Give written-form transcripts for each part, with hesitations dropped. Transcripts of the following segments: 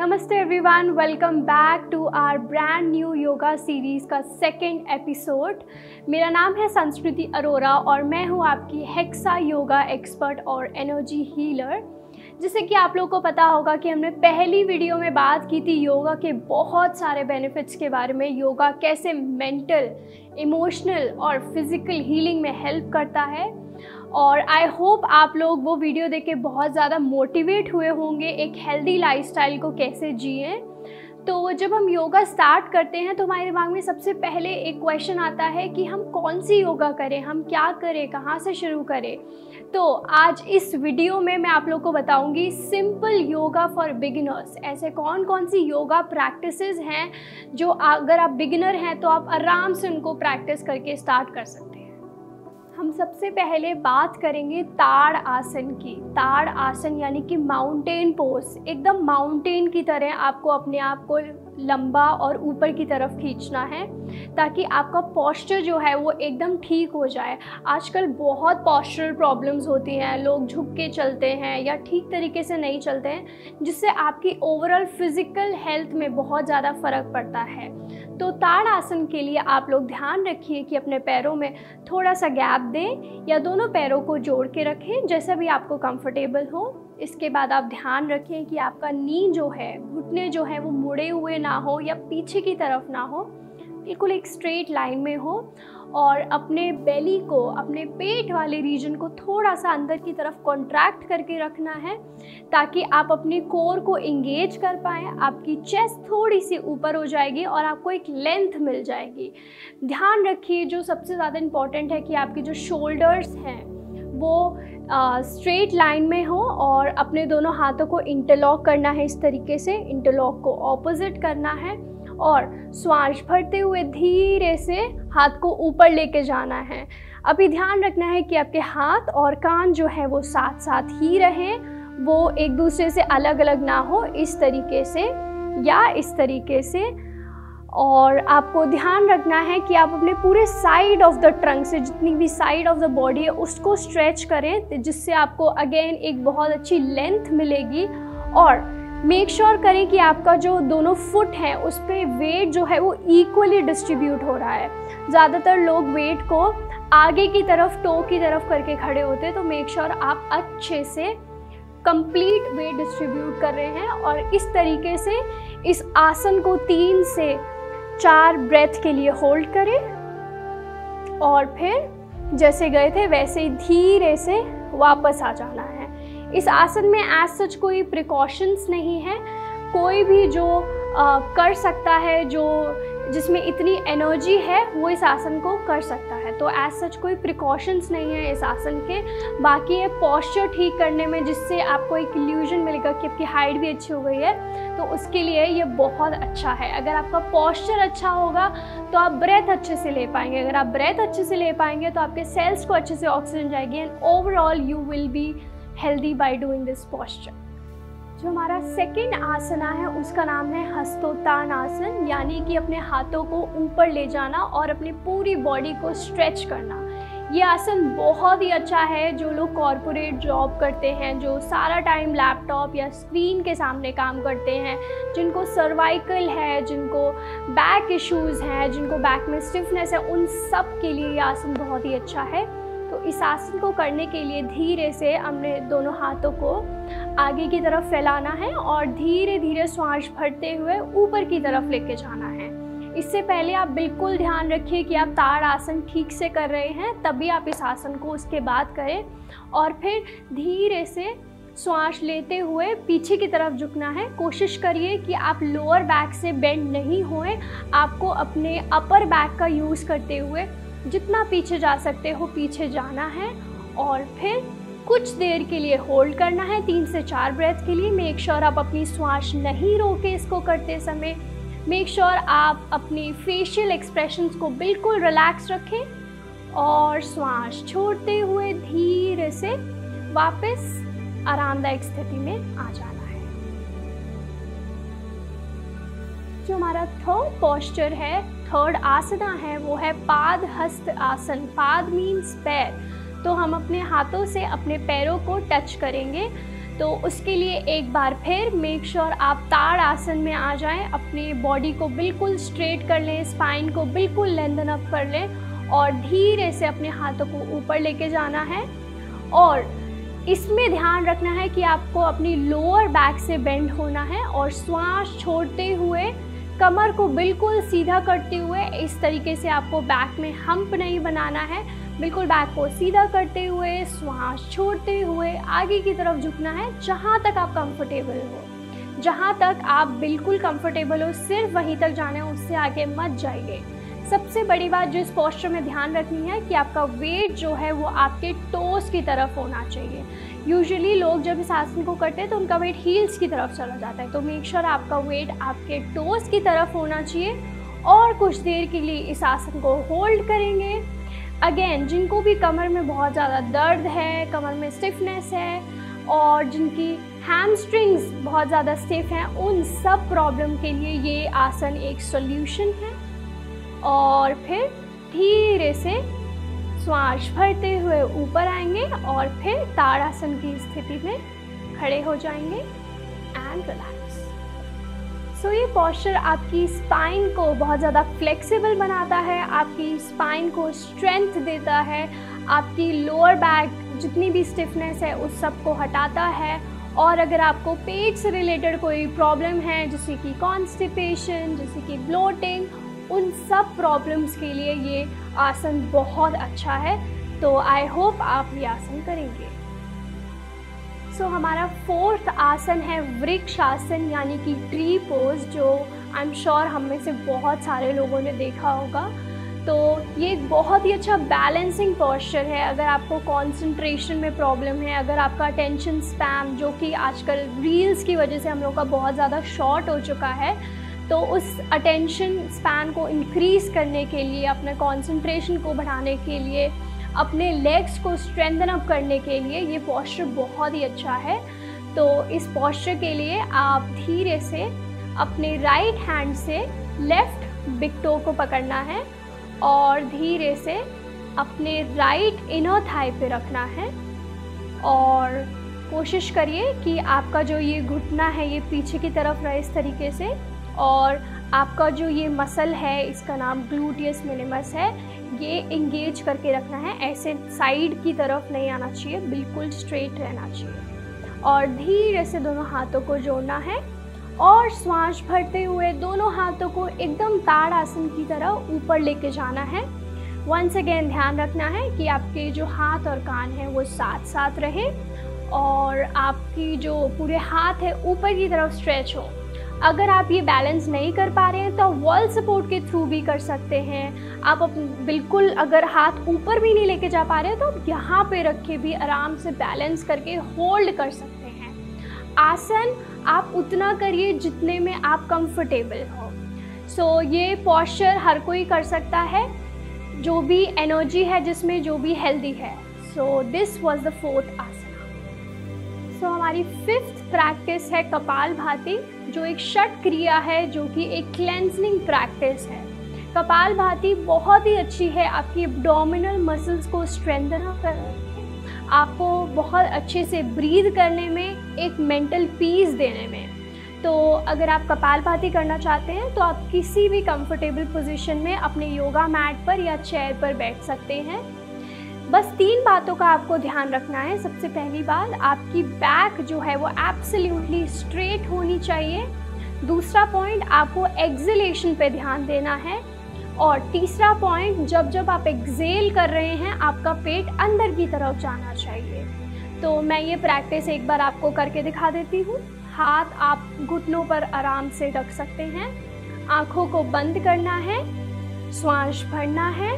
नमस्ते everyone, welcome back to our brand new yoga series का second episode. मेरा नाम है संस्कृति अरोरा और मैं हूँ आपकी हेक्सा योगा एक्सपर्ट और एनर्जी हीलर। जैसे कि आप लोगों को पता होगा कि हमने पहली वीडियो में बात की थी योगा के बहुत सारे बेनिफिट्स के बारे में, योगा कैसे मेंटल, इमोशनल और फिज़िकल हीलिंग में हेल्प करता है। और आई होप आप लोग वो वीडियो देख के बहुत ज़्यादा मोटिवेट हुए होंगे एक हेल्दी लाइफस्टाइल को कैसे जिएं। तो जब हम योगा स्टार्ट करते हैं तो हमारे दिमाग में सबसे पहले एक क्वेश्चन आता है कि हम कौन सी योगा करें, हम क्या करें, कहाँ से शुरू करें। तो आज इस वीडियो में मैं आप लोग को बताऊंगी सिंपल योगा फॉर बिगिनर्स। ऐसे कौन कौन सी योगा प्रैक्टिसेस हैं जो अगर आप बिगिनर हैं तो आप आराम से उनको प्रैक्टिस करके स्टार्ट कर सकते हैं। हम सबसे पहले बात करेंगे ताड़ आसन की। ताड़ आसन यानी कि माउंटेन पोज। एकदम माउंटेन की तरह आपको अपने आप को लंबा और ऊपर की तरफ खींचना है ताकि आपका पोस्चर जो है वो एकदम ठीक हो जाए। आजकल बहुत पोस्चरल प्रॉब्लम्स होती हैं, लोग झुक के चलते हैं या ठीक तरीके से नहीं चलते हैं, जिससे आपकी ओवरऑल फिज़िकल हेल्थ में बहुत ज़्यादा फ़र्क पड़ता है। तो ताड़ आसन के लिए आप लोग ध्यान रखिए कि अपने पैरों में थोड़ा सा गैप दें या दोनों पैरों को जोड़ के रखें, जैसा भी आपको कंफर्टेबल हो। इसके बाद आप ध्यान रखें कि आपका नी जो है, घुटने जो है वो मुड़े हुए ना हो या पीछे की तरफ ना हो, बिल्कुल एक स्ट्रेट लाइन में हो। और अपने बेली को, अपने पेट वाले रीजन को थोड़ा सा अंदर की तरफ कॉन्ट्रैक्ट करके रखना है ताकि आप अपनी कोर को एंगेज कर पाएँ। आपकी चेस्ट थोड़ी सी ऊपर हो जाएगी और आपको एक लेंथ मिल जाएगी। ध्यान रखिए जो सबसे ज़्यादा इम्पॉर्टेंट है कि आपके जो शोल्डर्स हैं वो स्ट्रेट लाइन में हो और अपने दोनों हाथों को इंटरलॉक करना है। इस तरीके से इंटरलॉक को ऑपोजिट करना है और श्वास भरते हुए धीरे से हाथ को ऊपर लेके जाना है। अभी ध्यान रखना है कि आपके हाथ और कान जो है वो साथ साथ ही रहें, वो एक दूसरे से अलग अलग ना हो, इस तरीके से या इस तरीके से। और आपको ध्यान रखना है कि आप अपने पूरे साइड ऑफ द ट्रंक से, जितनी भी साइड ऑफ द बॉडी है उसको स्ट्रेच करें, जिससे आपको अगेन एक बहुत अच्छी लेंथ मिलेगी। और मेक श्योर करें कि आपका जो दोनों फुट हैं उस पर वेट जो है वो इक्वली डिस्ट्रीब्यूट हो रहा है। ज़्यादातर लोग वेट को आगे की तरफ, टो की तरफ करके खड़े होते हैं, तो मेक श्योर आप अच्छे से कंप्लीट वेट डिस्ट्रीब्यूट कर रहे हैं। और इस तरीके से इस आसन को 3 से 4 ब्रेथ के लिए होल्ड करें और फिर जैसे गए थे वैसे ही धीरे से वापस आ जाना है। इस आसन में एज सच कोई प्रिकॉशंस नहीं है, कोई भी जो कर सकता है, जो जिसमें इतनी एनर्जी है वो इस आसन को कर सकता है। तो एज सच कोई प्रिकॉशंस नहीं है इस आसन के। बाकी ये पोस्चर ठीक करने में, जिससे आपको एक इल्यूजन मिलेगा कि आपकी हाइट भी अच्छी हो गई है, तो उसके लिए ये बहुत अच्छा है। अगर आपका पोस्चर अच्छा होगा तो आप ब्रेथ अच्छे से ले पाएंगे। अगर आप ब्रेथ अच्छे से ले पाएंगे तो आपके सेल्स को अच्छे से ऑक्सीजन जाएगी and overall you will be healthy by doing this posture. जो हमारा सेकंड आसना है उसका नाम है हस्तोत्तान आसन, यानी कि अपने हाथों को ऊपर ले जाना और अपनी पूरी बॉडी को स्ट्रेच करना। ये आसन बहुत ही अच्छा है जो लोग कॉरपोरेट जॉब करते हैं, जो सारा टाइम लैपटॉप या स्क्रीन के सामने काम करते हैं, जिनको सर्वाइकल है, जिनको बैक इश्यूज़ हैं, जिनको बैक में स्टिफनेस है, उन सब के लिए ये आसन बहुत ही अच्छा है। तो इस आसन को करने के लिए धीरे से हमने दोनों हाथों को आगे की तरफ फैलाना है और धीरे धीरे श्वास भरते हुए ऊपर की तरफ लेके जाना है। इससे पहले आप बिल्कुल ध्यान रखिए कि आप ताड़ आसन ठीक से कर रहे हैं, तभी आप इस आसन को उसके बाद करें। और फिर धीरे से श्वास लेते हुए पीछे की तरफ झुकना है। कोशिश करिए कि आप लोअर बैक से बेंड नहीं होएं, आपको अपने अपर बैक का यूज़ करते हुए जितना पीछे जा सकते हो पीछे जाना है और फिर कुछ देर के लिए होल्ड करना है, 3 से 4 ब्रेथ के लिए। मेक श्योर आप अपनी श्वास नहीं रोके इसको करते समय। मेक श्योर आप अपनी फेशियल एक्सप्रेशंस को बिल्कुल रिलैक्स रखें और श्वास छोड़ते हुए धीरे से वापस आरामदायक स्थिति में आ जाना है। जो हमारा थर्ड पोस्चर है, थर्ड आसना है, वो है पाद हस्त आसन। पाद मीन्स पैर, तो हम अपने हाथों से अपने पैरों को टच करेंगे। तो तो उसके लिए एक बार फिर मेक श्योर आप ताड़ आसन में आ जाएं, अपनी बॉडी को बिल्कुल स्ट्रेट कर लें, स्पाइन को बिल्कुल लेंथन अप कर लें और धीरे से अपने हाथों को ऊपर लेके जाना है। और इसमें ध्यान रखना है कि आपको अपनी लोअर बैक से बेंड होना है और श्वास छोड़ते हुए कमर को बिल्कुल सीधा करते हुए इस तरीके से आपको बैक में हम्प नहीं बनाना है। बिल्कुल बैक को सीधा करते हुए श्वास छोड़ते हुए आगे की तरफ झुकना है, जहाँ तक आप कंफर्टेबल हो। जहाँ तक आप बिल्कुल कंफर्टेबल हो सिर्फ वहीं तक जाना है, उससे आगे मत जाइए। सबसे बड़ी बात जो इस पोस्चर में ध्यान रखनी है कि आपका वेट जो है वो आपके टोस की तरफ होना चाहिए। यूजुअली लोग जब इस आसन को करते हैं तो उनका वेट हील्स की तरफ चला जाता है, तो मेक श्योर आपका वेट आपके टोस की तरफ होना चाहिए। और कुछ देर के लिए इस आसन को होल्ड करेंगे। अगेन, जिनको भी कमर में बहुत ज़्यादा दर्द है, कमर में स्टिफनेस है और जिनकी हैमस्ट्रिंग्स बहुत ज़्यादा स्टिफ हैं, उन सब प्रॉब्लम के लिए ये आसन एक सॉल्यूशन है। और फिर धीरे से श्वास भरते हुए ऊपर आएंगे और फिर ताड़ासन की स्थिति में खड़े हो जाएंगे एंड रिलैक्स। सो ये पोस्चर आपकी स्पाइन को बहुत ज़्यादा फ्लेक्सिबल बनाता है, आपकी स्पाइन को स्ट्रेंथ देता है, आपकी लोअर बैक जितनी भी स्टिफनेस है उस सब को हटाता है। और अगर आपको पेट से रिलेटेड कोई प्रॉब्लम है जैसे कि कॉन्स्टिपेशन, जैसे कि ब्लोटिंग, उन सब प्रॉब्लम्स के लिए ये आसन बहुत अच्छा है। तो आई होप आप ये आसन करेंगे। सो हमारा फोर्थ आसन है वृक्ष आसन यानी कि ट्री पोज, जो आई एम श्योर हम में से बहुत सारे लोगों ने देखा होगा। तो ये एक बहुत ही अच्छा बैलेंसिंग पोस्चर है। अगर आपको कंसंट्रेशन में प्रॉब्लम है, अगर आपका अटेंशन स्पैन जो कि आजकल रील्स की वजह से हम लोग का बहुत ज़्यादा शॉर्ट हो चुका है, तो उस अटेंशन स्पैन को इंक्रीज़ करने के लिए, अपने कंसंट्रेशन को बढ़ाने के लिए, अपने लेग्स को स्ट्रेंथन अप करने के लिए ये पोस्चर बहुत ही अच्छा है। तो इस पोस्चर के लिए आप धीरे से अपने राइट हैंड से लेफ़्ट बिग टो को पकड़ना है और धीरे से अपने राइट इनर थाई पे रखना है। और कोशिश करिए कि आपका जो ये घुटना है ये पीछे की तरफ रहे इस तरीके से, और आपका जो ये मसल है इसका नाम ग्लूटियस मिनिमस है, ये इंगेज करके रखना है। ऐसे साइड की तरफ नहीं आना चाहिए, बिल्कुल स्ट्रेट रहना चाहिए। और धीरे से दोनों हाथों को जोड़ना है और श्वास भरते हुए दोनों हाथों को एकदम ताड़ आसन की तरह ऊपर लेके जाना है। वंस अगेन ध्यान रखना है कि आपके जो हाथ और कान हैं वो साथ साथ रहे और आपकी जो पूरे हाथ है ऊपर की तरफ स्ट्रेच हो। अगर आप ये बैलेंस नहीं कर पा रहे हैं तो वॉल सपोर्ट के थ्रू भी कर सकते हैं। आप बिल्कुल अगर हाथ ऊपर भी नहीं लेके जा पा रहे हैं तो आप यहाँ पे रख के भी आराम से बैलेंस करके होल्ड कर सकते हैं। आसन आप उतना करिए जितने में आप कंफर्टेबल हो। सो ये पोस्चर हर कोई कर सकता है, जो भी एनर्जी है जिसमें, जो भी हेल्दी है। So this was the fourth आसन। तो हमारी फिफ्थ प्रैक्टिस है कपालभाति, जो एक षट क्रिया है, जो कि एक क्लेंजिंग प्रैक्टिस है। कपालभाति बहुत ही अच्छी है आपकी एब्डोमिनल मसल्स को स्ट्रेंथन करने में, आपको बहुत अच्छे से ब्रीथ करने में, एक मेंटल पीस देने में। तो अगर आप कपालभाति करना चाहते हैं तो आप किसी भी कंफर्टेबल पोजीशन में अपने योगा मैट पर या चेयर पर बैठ सकते हैं। बस 3 बातों का आपको ध्यान रखना है। सबसे पहली बात, आपकी बैक जो है वो एब्सोल्युटली स्ट्रेट होनी चाहिए। दूसरा पॉइंट, आपको एक्सहेलेशन पे ध्यान देना है। और तीसरा पॉइंट, जब जब आप एक्सहेल कर रहे हैं आपका पेट अंदर की तरफ जाना चाहिए। तो मैं ये प्रैक्टिस एक बार आपको करके दिखा देती हूँ। हाथ आप घुटनों पर आराम से रख सकते हैं, आँखों को बंद करना है, श्वास भरना है,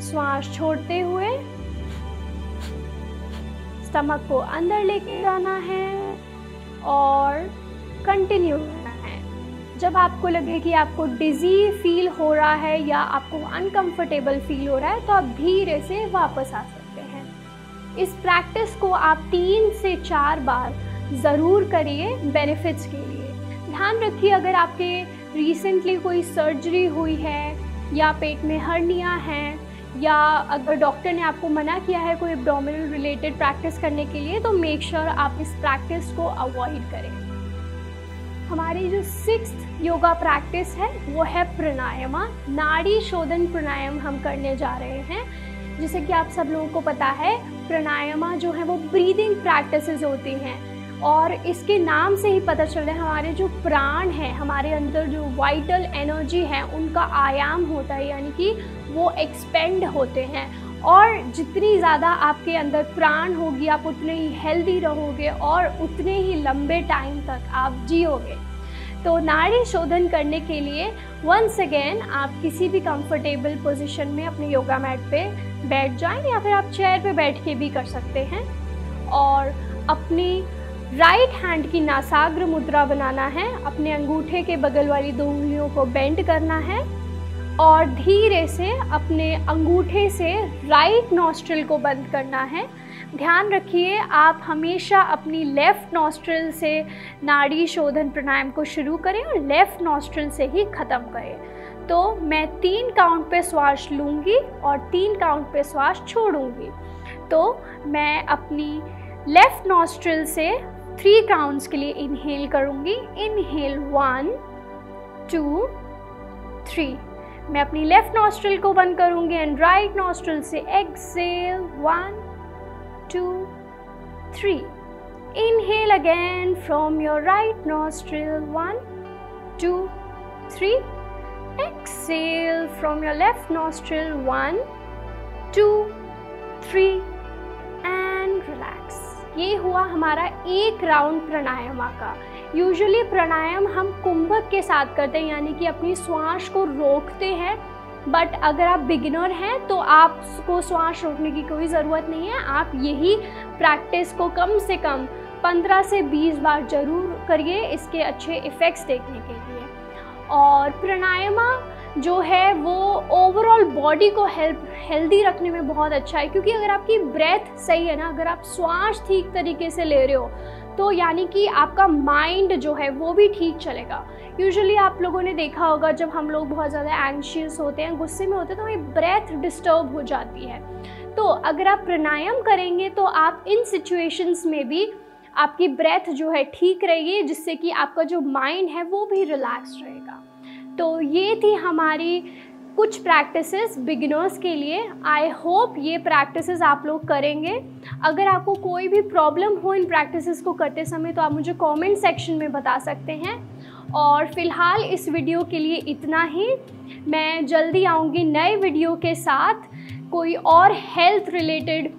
श्वास छोड़ते हुए स्टमक को अंदर लेके जाना है और कंटिन्यू करना है। जब आपको लगे कि आपको डिजी फील हो रहा है या आपको अनकंफर्टेबल फील हो रहा है तो आप धीरे से वापस आ सकते हैं। इस प्रैक्टिस को आप 3 से 4 बार ज़रूर करिए बेनिफिट्स के लिए। ध्यान रखिए, अगर आपके रिसेंटली कोई सर्जरी हुई है या पेट में हर्निया है या अगर डॉक्टर ने आपको मना किया है कोई एब्डोमिनल रिलेटेड प्रैक्टिस करने के लिए, तो मेक श्योर आप इस प्रैक्टिस को अवॉइड करें। हमारी जो 6th योगा प्रैक्टिस है वो है प्राणायामा। नाड़ी शोधन प्राणायाम हम करने जा रहे हैं। जैसे कि आप सब लोगों को पता है, प्राणायामा जो है वो ब्रीदिंग प्रैक्टिसेस होती हैं, और इसके नाम से ही पता चल रहा है हमारे जो प्राण हैं, हमारे अंदर जो वाइटल एनर्जी है उनका आयाम होता है, यानी कि वो एक्सपेंड होते हैं। और जितनी ज़्यादा आपके अंदर प्राण होगी, आप उतने ही हेल्दी रहोगे और उतने ही लंबे टाइम तक आप जियोगे। तो नाड़ी शोधन करने के लिए वंस अगेन आप किसी भी कंफर्टेबल पोजीशन में अपने योगा मैट पे बैठ जाएं, या फिर आप चेयर पे बैठ के भी कर सकते हैं। और अपनी राइट हैंड की नासाग्र मुद्रा बनाना है, अपने अंगूठे के बगल वाली 2 उंगलियों को बेंड करना है और धीरे से अपने अंगूठे से राइट नॉस्ट्रिल को बंद करना है। ध्यान रखिए, आप हमेशा अपनी लेफ़्ट नॉस्ट्रिल से नाड़ी शोधन प्राणायाम को शुरू करें और लेफ़्ट नॉस्ट्रिल से ही ख़त्म करें। तो मैं 3 काउंट पे श्वास लूँगी और 3 काउंट पे श्वास छोड़ूंगी। तो मैं अपनी लेफ़्ट नॉस्ट्रिल से 3 काउंट्स के लिए इनहेल करूँगी। इनहेल 1 2 3। मैं अपनी लेफ़्ट नॉस्ट्रिल को बंद करूँगी एंड राइट नॉस्ट्रिल से Excel 1 2 3। Inhale again from your right nostril 1 2 3. Exhale from your left nostril 1 2 3 and relax. ये हुआ हमारा एक राउंड प्राणायामा का। यूजुअली प्राणायाम हम कुंभक के साथ करते हैं, यानी कि अपनी श्वास को रोकते हैं। बट अगर आप बिगिनर हैं तो आपको श्वास रोकने की कोई ज़रूरत नहीं है। आप यही प्रैक्टिस को कम से कम 15 से 20 बार ज़रूर करिए इसके अच्छे इफ़ेक्ट्स देखने के लिए। और प्राणायामा जो है वो ओवरऑल बॉडी को हेल्दी रखने में बहुत अच्छा है, क्योंकि अगर आपकी ब्रेथ सही है ना, अगर आप श्वास ठीक तरीके से ले रहे हो, तो यानी कि आपका माइंड जो है वो भी ठीक चलेगा। यूजुअली आप लोगों ने देखा होगा, जब हम लोग बहुत ज़्यादा एंग्शियस होते हैं, गुस्से में होते हैं, तो हमारी ब्रेथ डिस्टर्ब हो जाती है। तो अगर आप प्राणायाम करेंगे तो आप इन सिचुएशंस में भी आपकी ब्रेथ जो है ठीक रहेगी, जिससे कि आपका जो माइंड है वो भी रिलैक्स रहेगा। तो ये थी हमारी कुछ प्रैक्टिसेस बिगिनर्स के लिए। आई होप ये प्रैक्टिसेस आप लोग करेंगे। अगर आपको कोई भी प्रॉब्लम हो इन प्रैक्टिसेस को करते समय तो आप मुझे कमेंट सेक्शन में बता सकते हैं। और फ़िलहाल इस वीडियो के लिए इतना ही। मैं जल्दी आऊँगी नए वीडियो के साथ, कोई और हेल्थ रिलेटेड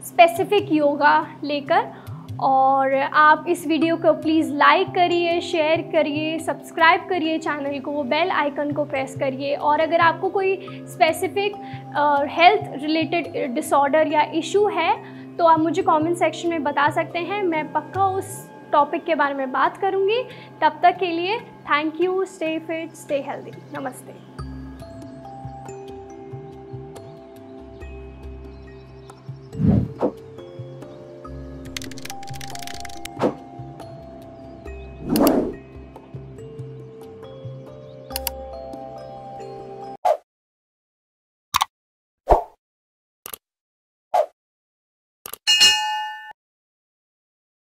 स्पेसिफिक योगा लेकर। और आप इस वीडियो को प्लीज़ लाइक करिए, शेयर करिए, सब्सक्राइब करिए चैनल को, बेल आइकन को प्रेस करिए। और अगर आपको कोई स्पेसिफिक हेल्थ रिलेटेड डिसऑर्डर या इशू है तो आप मुझे कमेंट सेक्शन में बता सकते हैं। मैं पक्का उस टॉपिक के बारे में बात करूँगी। तब तक के लिए thank you. Stay fit, stay healthy. नमस्ते।